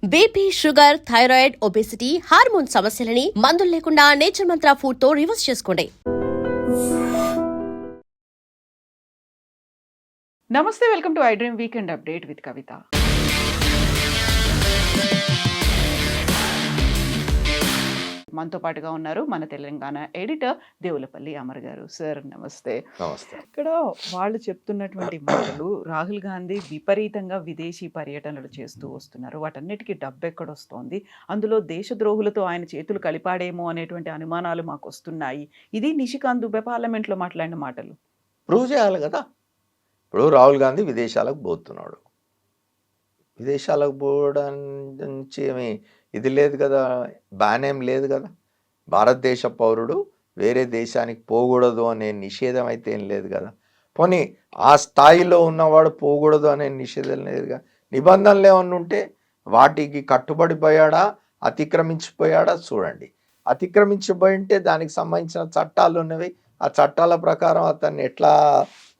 BP, sugar, thyroid, obesity, hormone సమస్యలని మందులు లేకుండా నేచర్ మంత్ర ఫుడ్ తో రివర్స్ చేసుకోండి. నమస్తే, welcome to I dream weekend update with Kavitha. మనతో పాటుగా ఉన్నారు మన తెలంగాణ ఎడిటర్ దేవులపల్లి అమర్ గారు. సార్ నమస్తే. నమస్తే. ఇక్కడ వాళ్ళు చెప్తున్నటువంటి మాటలు, రాహుల్ గాంధీ విపరీతంగా విదేశీ పర్యటనలు చేస్తూ వస్తున్నారు, వాటన్నిటికీ డబ్బు ఎక్కడొస్తోంది, అందులో దేశద్రోహులతో ఆయన చేతులు కలిపాడేమో అనేటువంటి అనుమానాలు మాకు వస్తున్నాయి. ఇది నిషికాంత్ దుబే పార్లమెంట్లో మాట్లాడిన మాటలు. ప్రూవ్ చేయాలి కదా. ఇప్పుడు రాహుల్ గాంధీ విదేశాలకు పోతున్నాడు, విదేశాలకు పోవడం నుంచి ఏమి ఇది లేదు కదా, బ్యాన్ ఏం లేదు కదా. భారతదేశ పౌరుడు వేరే దేశానికి పోకూడదు అనే నిషేధం అయితే ఏం లేదు కదా. పోనీ ఆ స్థాయిలో ఉన్నవాడు పోకూడదు అనే నిషేధం లేదుగా. నిబంధనలు ఏమన్నా ఉంటే వాటికి కట్టుబడిపోయాడా, అతిక్రమించిపోయాడా చూడండి. అతిక్రమించిపోయింటే దానికి సంబంధించిన చట్టాలు ఉన్నవి, ఆ చట్టాల ప్రకారం అతన్ని ఎట్లా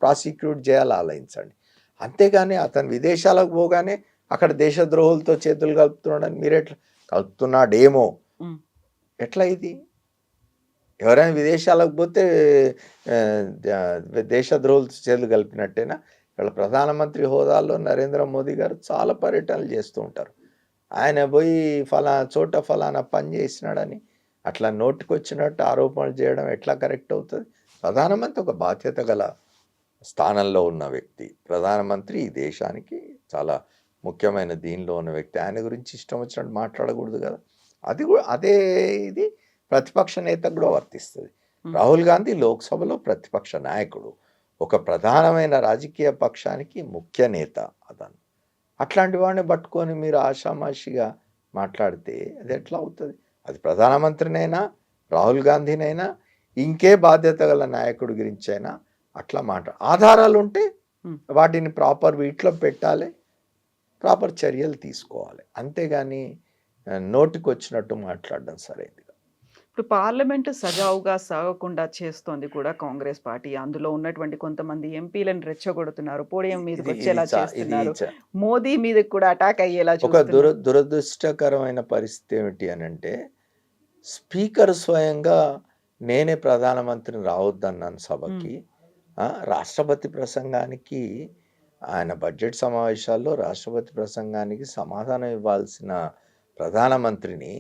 ప్రాసిక్యూట్ చేయాలో ఆలోచించండి. అంతేగాని అతను విదేశాలకు పోగానే అక్కడ దేశద్రోహులతో చేతులు కలుపుతున్నాడని మీరు ఎట్లా కలుపుతున్నాడేమో, ఎట్లా ఇది? ఎవరైనా విదేశాలకు పోతే దేశద్రోహులతో చేతులు కలిపినట్టేనా? ఇక్కడ ప్రధానమంత్రి హోదాలో నరేంద్ర మోదీ గారు చాలా పర్యటనలు చేస్తూ ఉంటారు. ఆయన పోయి ఫలానా చోట ఫలానా పని చేసినాడని అట్లా నోటికొచ్చినట్టు ఆరోపణలు చేయడం ఎట్లా కరెక్ట్ అవుతుంది? ప్రధానమంత్రి ఒక బాధ్యత గల స్థానంలో ఉన్న వ్యక్తి, ప్రధానమంత్రి ఈ దేశానికి చాలా ముఖ్యమైన దీనిలో ఉన్న వ్యక్తి. ఆయన గురించి ఇష్టం వచ్చినట్టు మాట్లాడకూడదు కదా. అది కూడా అదే ఇది ప్రతిపక్ష నేతకు కూడా వర్తిస్తుంది. రాహుల్ గాంధీ లోక్సభలో ప్రతిపక్ష నాయకుడు, ఒక ప్రధానమైన రాజకీయ పక్షానికి ముఖ్య నేత అతను. అట్లాంటి వాడిని పట్టుకొని మీరు ఆషామాషిగా మాట్లాడితే అది ఎట్లా అవుతుంది? అది ప్రధానమంత్రినైనా రాహుల్ గాంధీనైనా ఇంకే బాధ్యత గల నాయకుడి గురించి అయినా అట్లా ఆధారాలు ఉంటే వాటిని ప్రాపర్ వీటిలో పెట్టాలి, ప్రాపర్ చర్యలు తీసుకోవాలి. అంతేగాని నోటికి వచ్చినట్టు మాట్లాడడం సరైనది. ఇప్పుడు పార్లమెంటు సజావుగా సాగకుండా చేస్తోంది కూడా కాంగ్రెస్ పార్టీ. అందులో ఉన్నటువంటి కొంతమంది ఎంపీలను రెచ్చగొడుతున్నారు, పోడియం మీదకి వచ్చేలా చేస్తున్నారు, మోదీ మీద కూడా అటాక్ అయ్యేలా. ఒక దురదృష్టకరమైన పరిస్థితి ఏమిటి అని అంటే, స్పీకర్ స్వయంగా నేనే ప్రధానమంత్రిని రావద్దన్నాను సభకి. రాష్ట్రపతి ప్రసంగానికి, ఆయన బడ్జెట్ సమావేశాల్లో రాష్ట్రపతి ప్రసంగానికి సమాధానం ఇవ్వాల్సిన ప్రధానమంత్రిని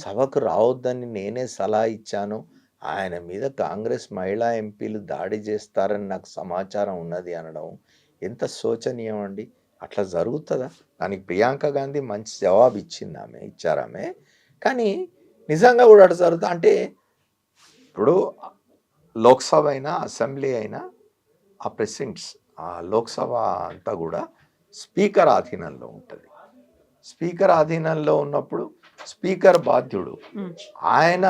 సభకు రావద్దని నేనే సలహా ఇచ్చాను, ఆయన మీద కాంగ్రెస్ మహిళా ఎంపీలు దాడి చేస్తారని నాకు సమాచారం ఉన్నది అనడం ఎంత శోచనీయం అండి. అట్లా జరుగుతుందా? దానికి ప్రియాంక గాంధీ మంచి జవాబు ఇచ్చారామె. కానీ నిజంగా కూడా అట్లా జరుగుతా అంటే, ఇప్పుడు లోక్సభ అయినా అసెంబ్లీ అయినా ఆ ప్రెసిడెంట్స్, ఆ లోక్సభ అంతా కూడా స్పీకర్ ఆధీనంలో ఉంటుంది. స్పీకర్ ఆధీనంలో ఉన్నప్పుడు స్పీకర్ బాధ్యుడు, ఆయన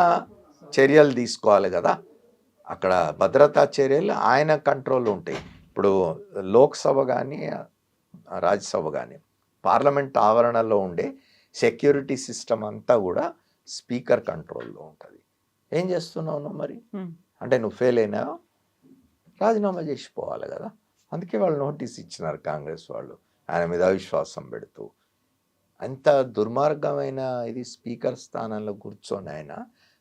చర్యలు తీసుకోవాలి కదా. అక్కడ భద్రతా చర్యలు ఆయన కంట్రోల్ ఉంటాయి. ఇప్పుడు లోక్సభ కానీ రాజ్యసభ కానీ పార్లమెంట్ ఆవరణలో ఉండే సెక్యూరిటీ సిస్టమ్ అంతా కూడా స్పీకర్ కంట్రోల్లో ఉంటుంది. ఏం చేస్తున్నావు మరి? అంటే నువ్వు ఫెయిల్ అయినావా, రాజీనామా చేసిపోవాలి కదా. అందుకే వాళ్ళు నోటీస్ ఇచ్చినారు కాంగ్రెస్ వాళ్ళు, ఆయన మీద అవిశ్వాసం పెడుతూ. అంత దుర్మార్గమైన ఇది స్పీకర్ స్థానంలో కూర్చొని ఆయన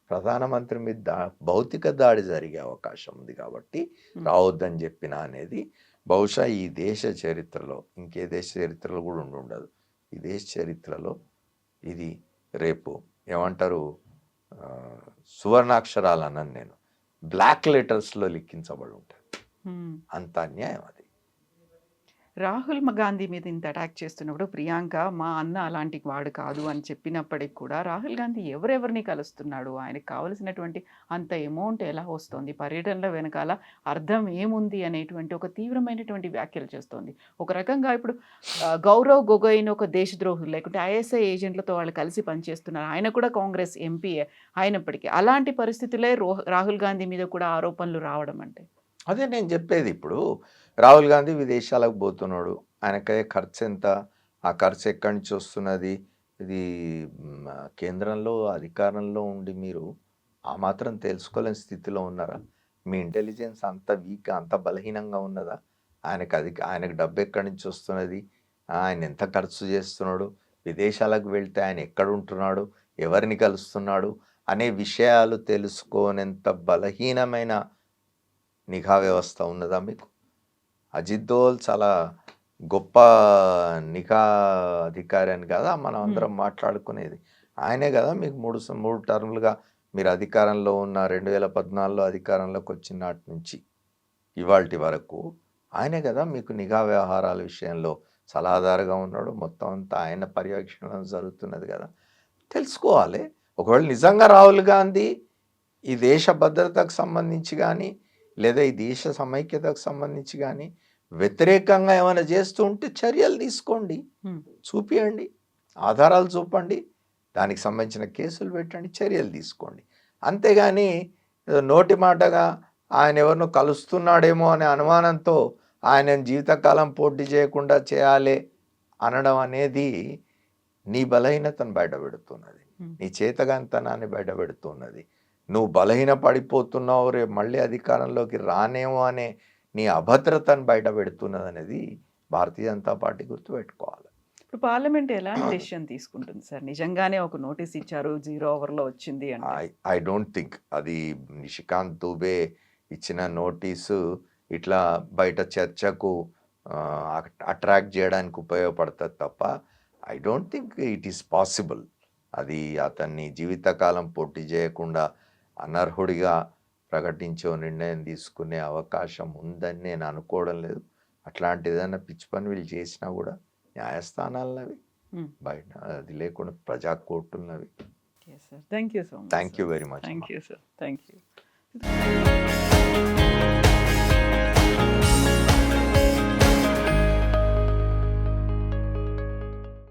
ప్రధానమంత్రి మీద భౌతిక దాడి జరిగే అవకాశం ఉంది కాబట్టి రావద్దని చెప్పిన అనేది బహుశా ఈ దేశ చరిత్రలో, ఇంకే దేశ చరిత్రలో కూడా ఉండదు, ఈ దేశ చరిత్రలో ఇది రేపు ఏమంటారు, సువర్ణాక్షరాలు అన్నాను నేను, బ్లాక్ లెటర్స్లో లిఖించబడి ఉంటుంది. అంత అన్యాయం అది. రాహుల్ గాంధీ మీద ఇంత అటాక్ చేస్తున్నప్పుడు ప్రియాంక మా అన్న అలాంటి వాడు కాదు అని చెప్పినప్పటికి కూడా రాహుల్ గాంధీ ఎవరెవరిని కలుస్తున్నాడు, ఆయనకు కావలసినటువంటి అంత అమౌంట్ ఎలా వస్తుంది, పర్యటనల వెనకాల అర్థం ఏముంది అనేటువంటి ఒక తీవ్రమైనటువంటి వ్యాఖ్యలు చేస్తోంది. ఒక రకంగా ఇప్పుడు గౌరవ్ గొగోయ్ని ఒక దేశద్రోహులు లేకుంటే ఐఎస్ఐ ఏజెంట్లతో వాళ్ళు కలిసి పనిచేస్తున్నారు, ఆయన కూడా కాంగ్రెస్ ఎంపీ అయినప్పటికీ అలాంటి పరిస్థితులే రాహుల్ గాంధీ మీద కూడా ఆరోపణలు రావడం అంటే అదే నేను చెప్పేది. ఇప్పుడు రాహుల్ గాంధీ విదేశాలకు పోతున్నాడు, ఆయనకయ్యే ఖర్చు ఎంత, ఆ ఖర్చు ఎక్కడి నుంచి వస్తున్నది, ఇది కేంద్రంలో అధికారంలో ఉండి మీరు ఆ మాత్రం తెలుసుకోలేని స్థితిలో ఉన్నారా? మీ ఇంటెలిజెన్స్ అంత వీక్, అంత బలహీనంగా ఉన్నదా? ఆయనకు డబ్బు ఎక్కడి నుంచి వస్తున్నది, ఆయన ఎంత ఖర్చు చేస్తున్నాడు, విదేశాలకు వెళ్తే ఆయన ఎక్కడుంటున్నాడు, ఎవరిని కలుస్తున్నాడు అనే విషయాలు తెలుసుకోనేంత బలహీనమైన నిఘా వ్యవస్థ ఉన్నదా మీకు? అజిత్ దోవల్ చాలా గొప్ప నిఘా అధికారి అని కదా మనం అందరం మాట్లాడుకునేది. ఆయనే కదా మీకు 3 టర్ములుగా మీరు అధికారంలో ఉన్న 2014లో అధికారంలోకి వచ్చిన నాటి నుంచి ఇవాల్టి వరకు ఆయనే కదా మీకు నిఘా వ్యవహారాల విషయంలో సలహాదారుగా ఉన్నాడు. మొత్తం అంతా ఆయన పర్యవేక్షణలో జరుగుతున్నది కదా. తెలుసుకోవాలి. ఒకవేళ నిజంగా రాహుల్ గాంధీ ఈ దేశ భద్రతకు సంబంధించి కానీ లేదా ఈ దేశ సమైక్యతకు సంబంధించి కానీ వ్యతిరేకంగా ఏమైనా చేస్తూ ఉంటే చర్యలు తీసుకోండి, చూపియండి, ఆధారాలు చూపండి, దానికి సంబంధించిన కేసులు పెట్టండి, చర్యలు తీసుకోండి. అంతేగాని ఏదో నోటి మాటగా ఆయన ఎవరినో కలుస్తున్నాడేమో అనే అనుమానంతో ఆయన జీవితకాలం పోటీ చేయకుండా చేయాలి అనడం అనేది నీ బలహీనతను బయటపెడుతున్నది, నీ చేతగాంతనాన్ని బయటపెడుతున్నది. నువ్వు బలహీన పడిపోతున్నావు, రేపు మళ్ళీ అధికారంలోకి రానేమో అనే నీ అభద్రతను బయట పెడుతున్నది అనేది భారతీయ జనతా పార్టీ గుర్తుపెట్టుకోవాలి. ఇప్పుడు పార్లమెంట్ ఎలాంటి డెసిషన్ తీసుకుంటుంది సార్? నిజంగానే ఒక నోటీస్ ఇచ్చారు, 0 ఓవర్లో వచ్చింది అంటే. ఐ డోంట్ థింక్ అది నిషికాంత్ దుబే ఇచ్చిన నోటీసు ఇట్లా బయట చర్చకు అట్రాక్ట్ చేయడానికి ఉపయోగపడుతుంది తప్ప I don't think it is possible. అది అతన్ని జీవితకాలం పోటీ చేయకుండా అనర్హుడిగా ప్రకటించే నిర్ణయం తీసుకునే అవకాశం ఉందని నేను అనుకోవడం లేదు. అట్లాంటి ఏదైనా పిచ్చి పని వీళ్ళు చేసినా కూడా న్యాయస్థానాలవి, బయట అది లేకుండా ప్రజా కోర్టులవి. Thank you so much. Thank you very much. Thank you sir. Thank you.